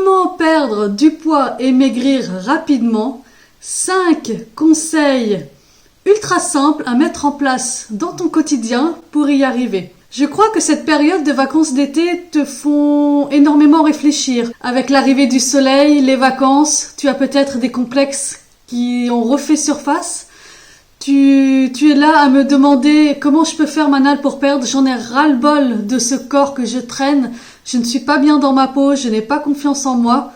Comment perdre du poids et maigrir rapidement? 5 conseils ultra simples à mettre en place dans ton quotidien pour y arriver. Je crois que cette période de vacances d'été te font énormément réfléchir. Avec l'arrivée du soleil, les vacances, tu as peut-être des complexes qui ont refait surface. Tu es là à me demander comment je peux faire Manal pour perdre. J'en ai ras-le-bol de ce corps que je traîne. Je ne suis pas bien dans ma peau, je n'ai pas confiance en moi.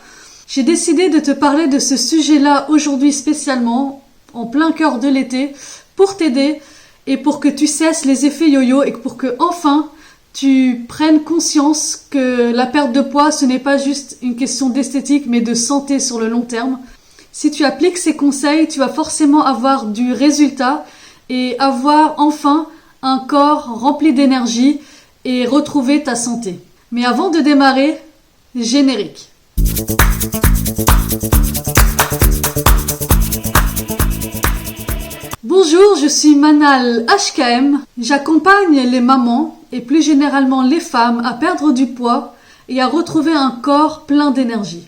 J'ai décidé de te parler de ce sujet-là aujourd'hui spécialement, en plein cœur de l'été, pour t'aider et pour que tu cesses les effets yo-yo et pour que enfin tu prennes conscience que la perte de poids, ce n'est pas juste une question d'esthétique mais de santé sur le long terme. Si tu appliques ces conseils, tu vas forcément avoir du résultat et avoir enfin un corps rempli d'énergie et retrouver ta santé. Mais avant de démarrer, générique. Bonjour, je suis Manal HKM. J'accompagne les mamans et plus généralement les femmes à perdre du poids et à retrouver un corps plein d'énergie.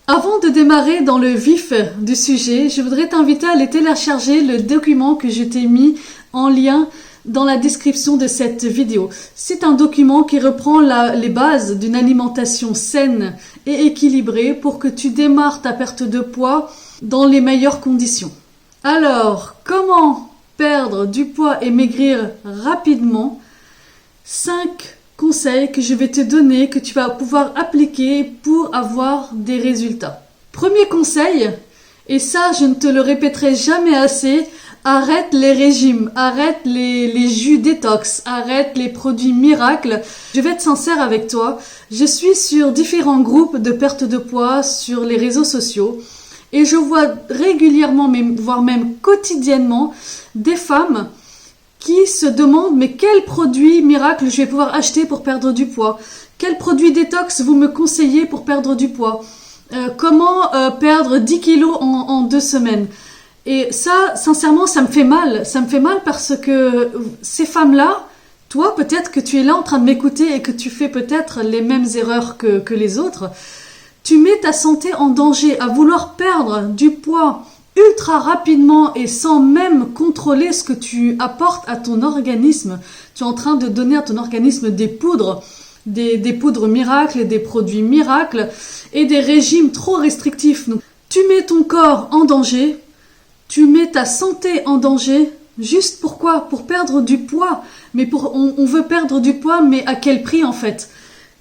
Avant de démarrer dans le vif du sujet, je voudrais t'inviter à aller télécharger le document que je t'ai mis en lien dans la description de cette vidéo. C'est un document qui reprend les bases d'une alimentation saine et équilibrée pour que tu démarres ta perte de poids dans les meilleures conditions. Alors, comment perdre du poids et maigrir rapidement? 5 conseils que je vais te donner, que tu vas pouvoir appliquer pour avoir des résultats. Premier conseil, et ça je ne te le répéterai jamais assez, arrête les régimes, arrête les jus détox, arrête les produits miracles. Je vais être sincère avec toi, je suis sur différents groupes de perte de poids sur les réseaux sociaux et je vois régulièrement, voire même quotidiennement, des femmes qui se demandent mais quel produit miracle je vais pouvoir acheter pour perdre du poids? Quel produit détox vous me conseillez pour perdre du poids? Comment perdre 10 kilos en 2 semaines? Et ça, sincèrement, ça me fait mal. Ça me fait mal parce que ces femmes-là, toi, peut-être que tu es là en train de m'écouter et que tu fais peut-être les mêmes erreurs que les autres. Tu mets ta santé en danger à vouloir perdre du poids ultra rapidement et sans même contrôler ce que tu apportes à ton organisme. Tu es en train de donner à ton organisme des poudres, des poudres miracles, des produits miracles et des régimes trop restrictifs. Donc, tu mets ton corps en danger, tu mets ta santé en danger, juste pourquoi? Pour perdre du poids. Mais on veut perdre du poids, mais à quel prix en fait?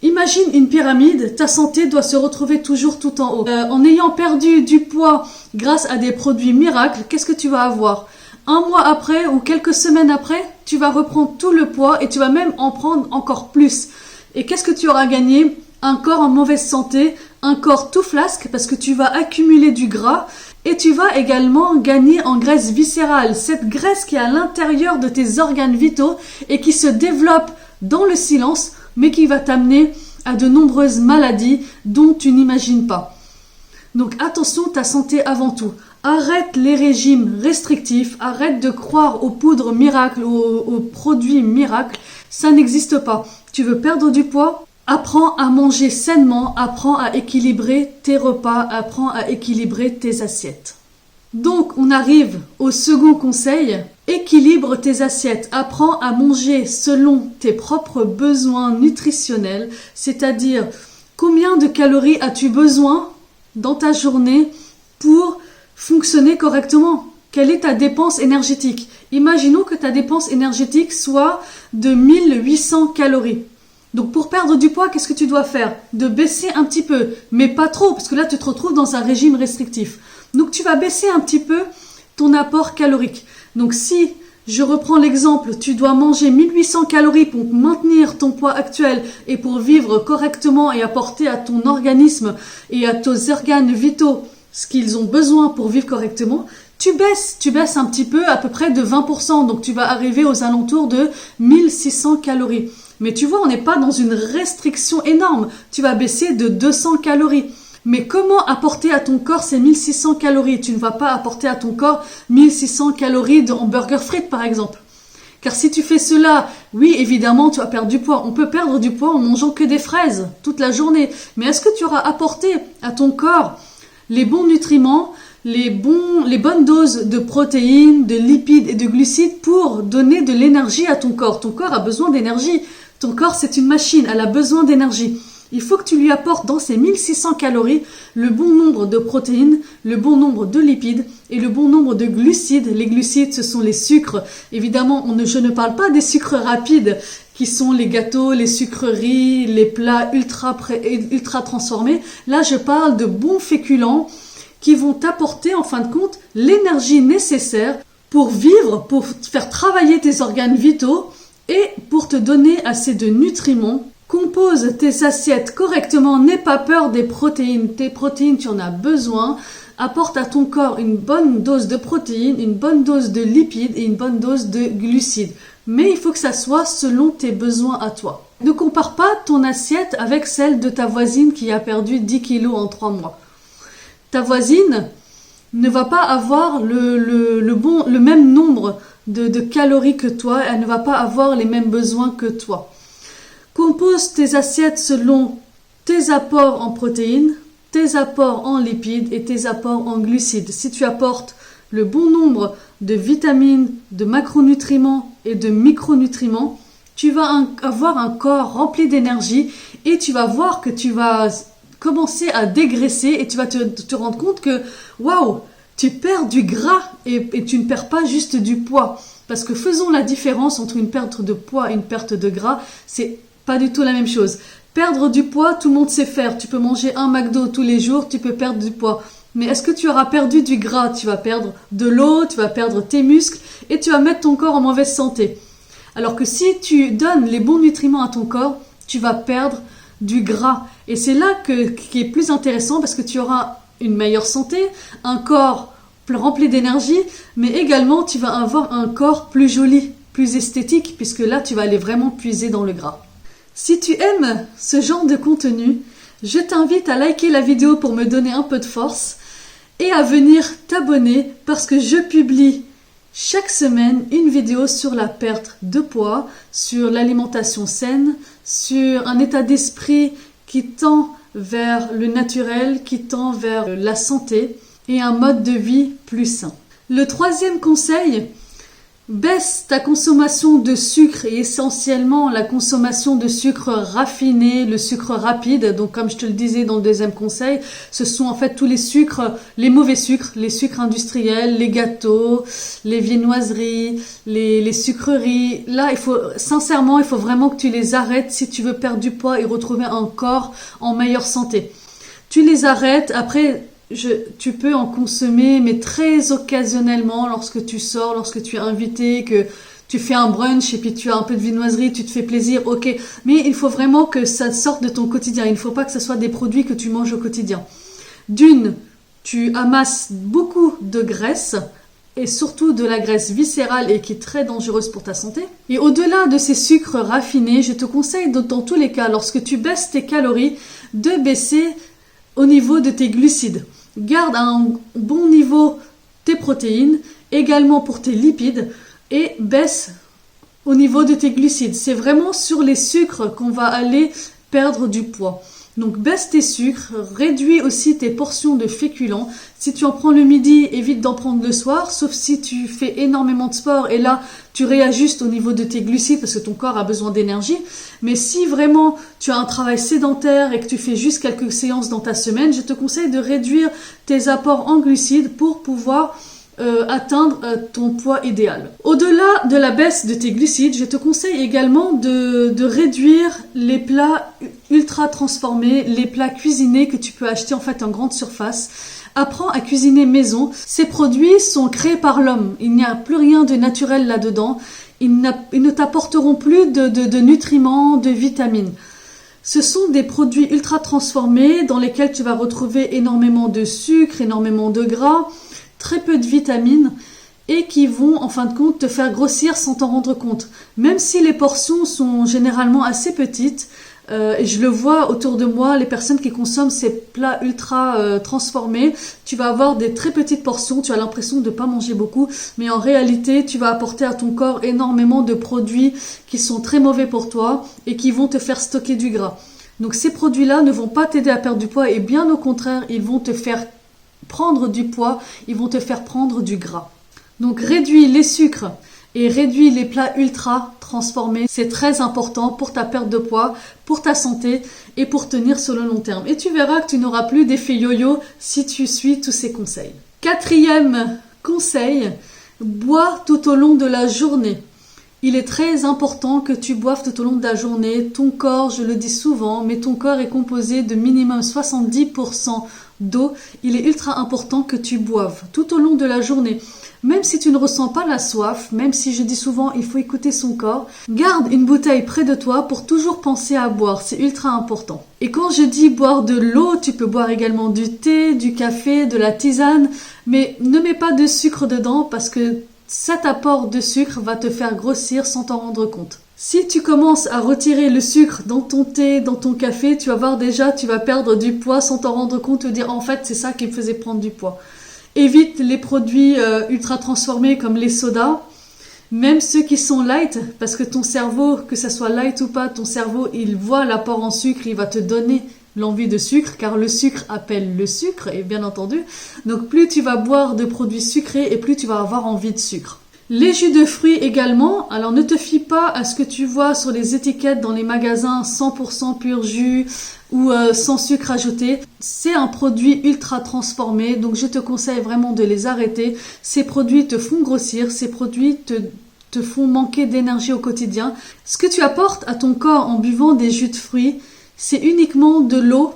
Imagine une pyramide, ta santé doit se retrouver toujours tout en haut. En ayant perdu du poids grâce à des produits miracles, qu'est-ce que tu vas avoir? Un mois après ou quelques semaines après, tu vas reprendre tout le poids et tu vas même en prendre encore plus. Et qu'est-ce que tu auras gagné? Un corps en mauvaise santé, un corps tout flasque parce que tu vas accumuler du gras et tu vas également gagner en graisse viscérale. Cette graisse qui est à l'intérieur de tes organes vitaux et qui se développe dans le silence mais qui va t'amener à de nombreuses maladies dont tu n'imagines pas. Donc attention, ta santé avant tout. Arrête les régimes restrictifs, arrête de croire aux poudres miracles, aux produits miracles, ça n'existe pas. Tu veux perdre du poids? Apprends à manger sainement, apprends à équilibrer tes repas, apprends à équilibrer tes assiettes. Donc on arrive au second conseil, équilibre tes assiettes, apprends à manger selon tes propres besoins nutritionnels, c'est-à-dire combien de calories as-tu besoin dans ta journée pour fonctionner correctement? Quelle est ta dépense énergétique? Imaginons que ta dépense énergétique soit de 1800 calories. Donc pour perdre du poids, qu'est-ce que tu dois faire? De baisser un petit peu, mais pas trop, parce que là tu te retrouves dans un régime restrictif. Donc tu vas baisser un petit peu ton apport calorique. Donc si je reprends l'exemple, tu dois manger 1800 calories pour maintenir ton poids actuel et pour vivre correctement et apporter à ton organisme et à tes organes vitaux ce qu'ils ont besoin pour vivre correctement, tu baisses un petit peu, à peu près de 20%. Donc tu vas arriver aux alentours de 1600 calories. Mais tu vois, on n'est pas dans une restriction énorme. Tu vas baisser de 200 calories. Mais comment apporter à ton corps ces 1600 calories? Tu ne vas pas apporter à ton corps 1600 calories de hamburger frites, par exemple. Car si tu fais cela, oui, évidemment, tu vas perdre du poids. On peut perdre du poids en mangeant que des fraises toute la journée. Mais est-ce que tu auras apporté à ton corps les bons nutriments, les bonnes doses de protéines, de lipides et de glucides pour donner de l'énergie à ton corps? Ton corps a besoin d'énergie. Ton corps, c'est une machine, elle a besoin d'énergie. Il faut que tu lui apportes dans ces 1600 calories le bon nombre de protéines, le bon nombre de lipides et le bon nombre de glucides. Les glucides, ce sont les sucres. Évidemment, je ne parle pas des sucres rapides qui sont les gâteaux, les sucreries, les plats ultra transformés. Là, je parle de bons féculents qui vont t'apporter, en fin de compte, l'énergie nécessaire pour vivre, pour faire travailler tes organes vitaux et pour te donner assez de nutriments. Compose tes assiettes correctement, n'aie pas peur des protéines. Tes protéines, tu en as besoin. Apporte à ton corps une bonne dose de protéines, une bonne dose de lipides et une bonne dose de glucides. Mais il faut que ça soit selon tes besoins à toi. Ne compare pas ton assiette avec celle de ta voisine qui a perdu 10 kilos en 3 mois. Ta voisine ne va pas avoir le même nombre de calories que toi. Elle ne va pas avoir les mêmes besoins que toi. Compose tes assiettes selon tes apports en protéines, tes apports en lipides et tes apports en glucides. Si tu apportes le bon nombre de vitamines, de macronutriments et de micronutriments, tu vas avoir un corps rempli d'énergie et tu vas voir que tu vas commencer à dégraisser et tu vas te rendre compte que waouh, tu perds du gras et tu ne perds pas juste du poids. Parce que faisons la différence entre une perte de poids et une perte de gras, c'est pas du tout la même chose. Perdre du poids, tout le monde sait faire. Tu peux manger un McDo tous les jours, tu peux perdre du poids. Mais est-ce que tu auras perdu du gras? Tu vas perdre de l'eau, tu vas perdre tes muscles et tu vas mettre ton corps en mauvaise santé. Alors que si tu donnes les bons nutriments à ton corps, tu vas perdre du gras. Et c'est là qui est plus intéressant parce que tu auras une meilleure santé, un corps rempli d'énergie, mais également tu vas avoir un corps plus joli, plus esthétique, puisque là tu vas aller vraiment puiser dans le gras. Si tu aimes ce genre de contenu, je t'invite à liker la vidéo pour me donner un peu de force et à venir t'abonner parce que je publie chaque semaine une vidéo sur la perte de poids, sur l'alimentation saine, sur un état d'esprit qui tend vers le naturel, qui tend vers la santé et un mode de vie plus sain. Le troisième conseil, baisse ta consommation de sucre et essentiellement la consommation de sucre raffiné, le sucre rapide. Donc comme je te le disais dans le deuxième conseil, ce sont en fait tous les sucres, les mauvais sucres, les sucres industriels, les gâteaux, les viennoiseries, les sucreries. Là, il faut vraiment que tu les arrêtes si tu veux perdre du poids et retrouver un corps en meilleure santé. Tu les arrêtes, après tu peux en consommer, mais très occasionnellement, lorsque tu sors, lorsque tu es invité, que tu fais un brunch et puis tu as un peu de viennoiserie, tu te fais plaisir, ok. Mais il faut vraiment que ça sorte de ton quotidien. Il ne faut pas que ce soit des produits que tu manges au quotidien. D'une, tu amasses beaucoup de graisse, et surtout de la graisse viscérale et qui est très dangereuse pour ta santé. Et au-delà de ces sucres raffinés, je te conseille dans tous les cas, lorsque tu baisses tes calories, de baisser au niveau de tes glucides. Garde à un bon niveau tes protéines, également pour tes lipides, et baisse au niveau de tes glucides. C'est vraiment sur les sucres qu'on va aller perdre du poids. Donc baisse tes sucres, réduis aussi tes portions de féculents. Si tu en prends le midi, évite d'en prendre le soir, sauf si tu fais énormément de sport et là tu réajustes au niveau de tes glucides parce que ton corps a besoin d'énergie. Mais si vraiment tu as un travail sédentaire et que tu fais juste quelques séances dans ta semaine, je te conseille de réduire tes apports en glucides pour pouvoir atteindre ton poids idéal. Au-delà de la baisse de tes glucides, je te conseille également de réduire les plats ultra transformés, les plats cuisinés que tu peux acheter en fait en grande surface. Apprends à cuisiner maison. Ces produits sont créés par l'homme. Il n'y a plus rien de naturel là-dedans. Ils ne t'apporteront plus de nutriments, de vitamines. Ce sont des produits ultra transformés dans lesquels tu vas retrouver énormément de sucre, énormément de gras, très peu de vitamines et qui vont en fin de compte te faire grossir sans t'en rendre compte. Même si les portions sont généralement assez petites, Et je le vois autour de moi, les personnes qui consomment ces plats ultra transformés, tu vas avoir des très petites portions, tu as l'impression de pas manger beaucoup, mais en réalité, tu vas apporter à ton corps énormément de produits qui sont très mauvais pour toi et qui vont te faire stocker du gras. Donc ces produits-là ne vont pas t'aider à perdre du poids et bien au contraire, ils vont te faire prendre du poids, ils vont te faire prendre du gras. Donc réduis les sucres et réduis les plats ultra transformés. C'est très important pour ta perte de poids, pour ta santé et pour tenir sur le long terme. Et tu verras que tu n'auras plus d'effet yo-yo si tu suis tous ces conseils. 4e conseil, bois tout au long de la journée. Il est très important que tu boives tout au long de la journée. Ton corps, je le dis souvent, mais ton corps est composé de minimum 70% d'eau. Il est ultra important que tu boives tout au long de la journée. Même si tu ne ressens pas la soif, même si je dis souvent il faut écouter son corps, garde une bouteille près de toi pour toujours penser à boire, c'est ultra important. Et quand je dis boire de l'eau, tu peux boire également du thé, du café, de la tisane, mais ne mets pas de sucre dedans parce que cet apport de sucre va te faire grossir sans t'en rendre compte. Si tu commences à retirer le sucre dans ton thé, dans ton café, tu vas voir déjà, tu vas perdre du poids sans t'en rendre compte, te dire en fait c'est ça qui me faisait prendre du poids. Évite les produits ultra transformés comme les sodas, même ceux qui sont light, parce que ton cerveau, que ça soit light ou pas, ton cerveau, il voit l'apport en sucre, il va te donner l'envie de sucre, car le sucre appelle le sucre, et bien entendu. Donc plus tu vas boire de produits sucrés, et plus tu vas avoir envie de sucre. Les jus de fruits également, alors ne te fie pas à ce que tu vois sur les étiquettes dans les magasins 100% pur jus ou sans sucre ajouté. C'est un produit ultra transformé, donc je te conseille vraiment de les arrêter. Ces produits te font grossir, ces produits te font manquer d'énergie au quotidien. Ce que tu apportes à ton corps en buvant des jus de fruits, c'est uniquement de l'eau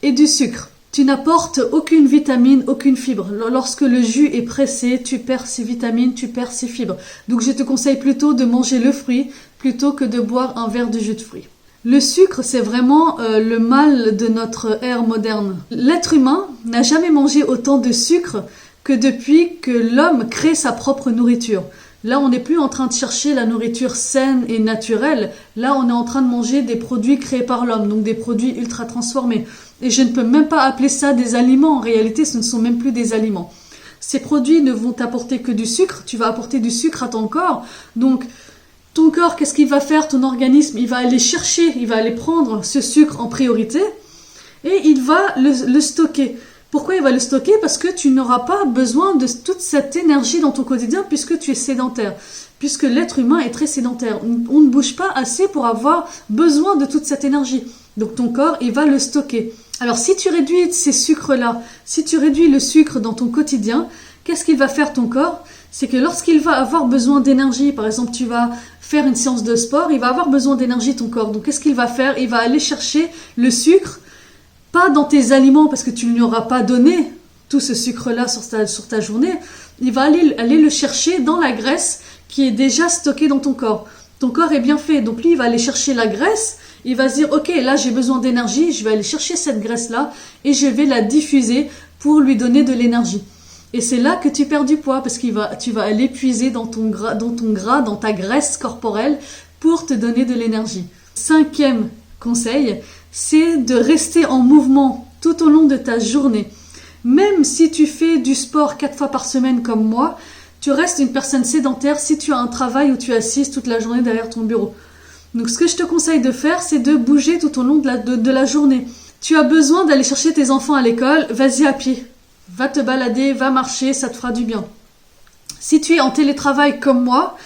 et du sucre. Tu n'apportes aucune vitamine, aucune fibre. Lorsque le jus est pressé, tu perds ses vitamines, tu perds ses fibres. Donc je te conseille plutôt de manger le fruit plutôt que de boire un verre de jus de fruits. Le sucre, c'est vraiment le mal de notre ère moderne. L'être humain n'a jamais mangé autant de sucre que depuis que l'homme crée sa propre nourriture. Là, on n'est plus en train de chercher la nourriture saine et naturelle. Là, on est en train de manger des produits créés par l'homme, donc des produits ultra transformés. Et je ne peux même pas appeler ça des aliments. En réalité, ce ne sont même plus des aliments. Ces produits ne vont t'apporter que du sucre. Tu vas apporter du sucre à ton corps. Donc, ton corps, qu'est-ce qu'il va faire? Ton organisme, il va aller chercher, il va aller prendre ce sucre en priorité et il va le stocker. Pourquoi il va le stocker? Parce que tu n'auras pas besoin de toute cette énergie dans ton quotidien puisque tu es sédentaire. Puisque l'être humain est très sédentaire. On ne bouge pas assez pour avoir besoin de toute cette énergie. Donc ton corps, il va le stocker. Alors si tu réduis ces sucres-là, si tu réduis le sucre dans ton quotidien, qu'est-ce qu'il va faire ton corps? C'est que lorsqu'il va avoir besoin d'énergie, par exemple tu vas faire une séance de sport, il va avoir besoin d'énergie ton corps. Donc qu'est-ce qu'il va faire? Il va aller chercher le sucre, pas dans tes aliments parce que tu ne lui auras pas donné tout ce sucre-là sur ta journée. Il va aller le chercher dans la graisse qui est déjà stockée dans ton corps. Ton corps est bien fait, donc lui il va aller chercher la graisse. Il va se dire, ok, là j'ai besoin d'énergie, je vais aller chercher cette graisse-là et je vais la diffuser pour lui donner de l'énergie. Et c'est là que tu perds du poids parce que tu vas aller puiser dans ton gras, dans ta graisse corporelle pour te donner de l'énergie. 5e conseil, c'est de rester en mouvement tout au long de ta journée. Même si tu fais du sport 4 fois par semaine comme moi, tu restes une personne sédentaire si tu as un travail où tu es assise toute la journée derrière ton bureau. Donc ce que je te conseille de faire, c'est de bouger tout au long de la journée. Tu as besoin d'aller chercher tes enfants à l'école, vas-y à pied. Va te balader, va marcher, ça te fera du bien. Si tu es en télétravail comme moi,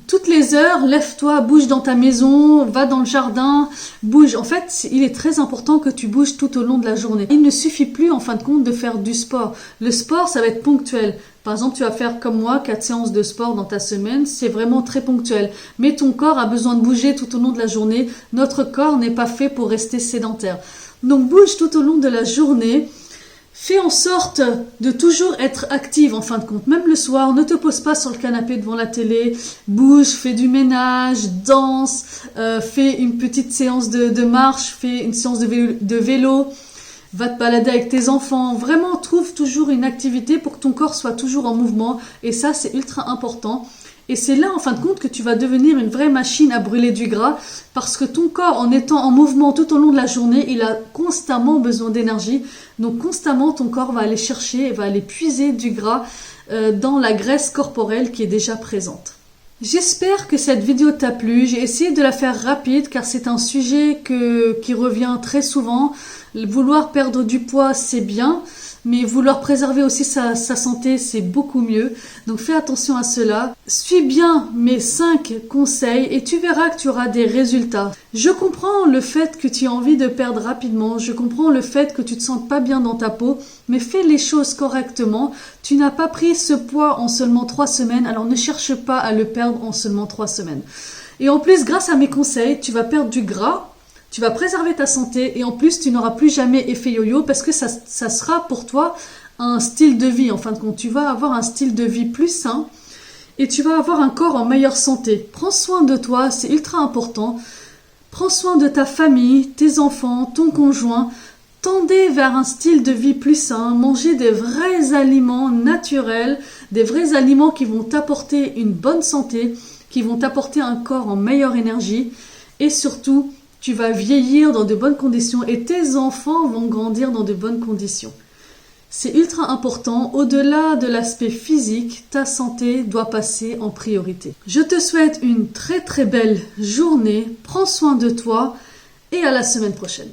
toutes les heures, lève-toi, bouge dans ta maison, va dans le jardin, bouge. En fait, il est très important que tu bouges tout au long de la journée. Il ne suffit plus, en fin de compte, de faire du sport. Le sport, ça va être ponctuel. Par exemple, tu vas faire comme moi 4 séances de sport dans ta semaine, c'est vraiment très ponctuel. Mais ton corps a besoin de bouger tout au long de la journée. Notre corps n'est pas fait pour rester sédentaire. Donc bouge tout au long de la journée. Fais en sorte de toujours être active en fin de compte. Même le soir, ne te pose pas sur le canapé devant la télé. Bouge, fais du ménage, danse, fais une petite séance de marche, fais une séance de vélo. Va te balader avec tes enfants. Vraiment, trouve toujours une activité pour que ton corps soit toujours en mouvement. Et ça, c'est ultra important. Et c'est là, en fin de compte, que tu vas devenir une vraie machine à brûler du gras parce que ton corps, en étant en mouvement tout au long de la journée, il a constamment besoin d'énergie. Donc, constamment, ton corps va aller chercher et va aller puiser du gras dans la graisse corporelle qui est déjà présente. J'espère que cette vidéo t'a plu. J'ai essayé de la faire rapide car c'est un sujet qui revient très souvent. Vouloir perdre du poids, c'est bien, mais vouloir préserver aussi sa santé, c'est beaucoup mieux. Donc fais attention à cela. Suis bien mes 5 conseils et tu verras que tu auras des résultats. Je comprends le fait que tu aies envie de perdre rapidement. Je comprends le fait que tu te sentes pas bien dans ta peau, mais fais les choses correctement. Tu n'as pas pris ce poids en seulement 3 semaines, alors ne cherche pas à le perdre en seulement 3 semaines. Et en plus, grâce à mes conseils, tu vas perdre du gras. Tu vas préserver ta santé et en plus, tu n'auras plus jamais effet yo-yo parce que ça sera pour toi un style de vie. En fin de compte, tu vas avoir un style de vie plus sain et tu vas avoir un corps en meilleure santé. Prends soin de toi, c'est ultra important. Prends soin de ta famille, tes enfants, ton conjoint. Tendez vers un style de vie plus sain. Mangez des vrais aliments naturels, des vrais aliments qui vont t'apporter une bonne santé, qui vont t'apporter un corps en meilleure énergie et surtout, tu vas vieillir dans de bonnes conditions et tes enfants vont grandir dans de bonnes conditions. C'est ultra important. Au-delà de l'aspect physique, ta santé doit passer en priorité. Je te souhaite une très très belle journée. Prends soin de toi et à la semaine prochaine.